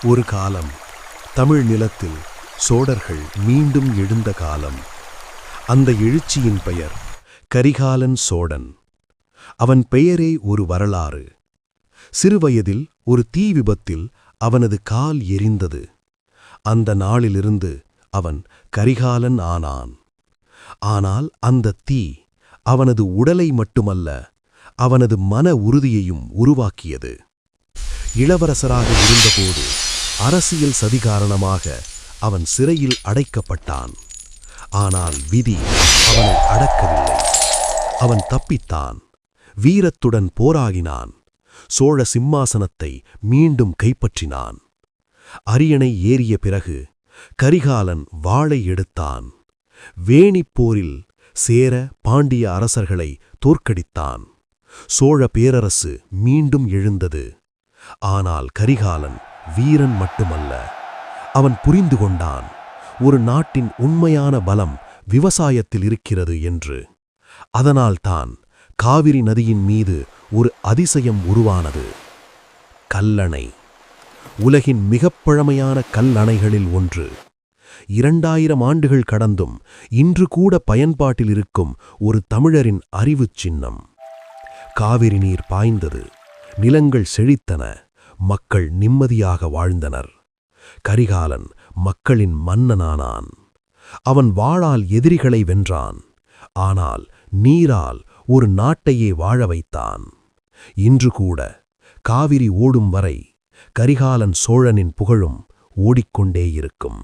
ஒரு காலம் தமிழ் நிலத்தில் சோழர்கள் மீண்டும் எழுந்த காலம். அந்த எழுச்சியின் பெயர் கரிகாலன் சோழன். அவன் பெயரே ஒரு வரலாறு. சிறுவயதில் ஒரு தீ விபத்தில் அவனது கால் எரிந்தது. அந்த நாளிலிருந்து அவன் கரிகாலன் ஆனான். ஆனால் அந்த தீ அவனது உடலை மட்டுமல்ல, அவனது மன உறுதியையும் உருவாக்கியது. இளவரசராக இருந்தபோது அரசியல் சதி காரணமாக அவன் சிறையில் அடைக்கப்பட்டான். ஆனால் விதி அவனை அடக்கவில்லை. அவன் தப்பித்தான். வீரத்துடன் போராடினான். சோழ சிம்மாசனத்தை மீண்டும் கைப்பற்றினான். அரியணை ஏறிய பிறகு கரிகாலன் வாளை எடுத்தான். வேணிப்போரில் சேர பாண்டிய அரசர்களை தோற்கடித்தான். சோழ பேரரசு மீண்டும் எழுந்தது. ஆனால் கரிகாலன் வீரன் மட்டுமல்ல, அவன் புரிந்து கொண்டான், ஒரு நாட்டின் உண்மையான பலம் விவசாயத்தில் இருக்கிறது என்று. அதனால்தான் காவிரி நதியின் மீது ஒரு அதிசயம் உருவானது. கல்லணை. உலகின் மிகப் பழமையான கல்லணைகளில் ஒன்று. 2000 ஆண்டுகள் கடந்தும் இன்று கூட பயன்பாட்டில் இருக்கும் ஒரு தமிழரின் அறிவுச் சின்னம். காவிரி நீர் பாய்ந்தது. நிலங்கள் செழித்தன. மக்கள் நிம்மதியாக வாழ்ந்தனர். கரிகாலன் மக்களின் மன்னனானான். அவன் வாளால் எதிரிகளை வென்றான். ஆனால் நீரால் ஒரு நாட்டையே வாழ வைத்தான். இன்று கூட காவிரி ஓடும் வரை கரிகாலன் சோழனின் புகழும் ஓடிக்கொண்டே இருக்கும்.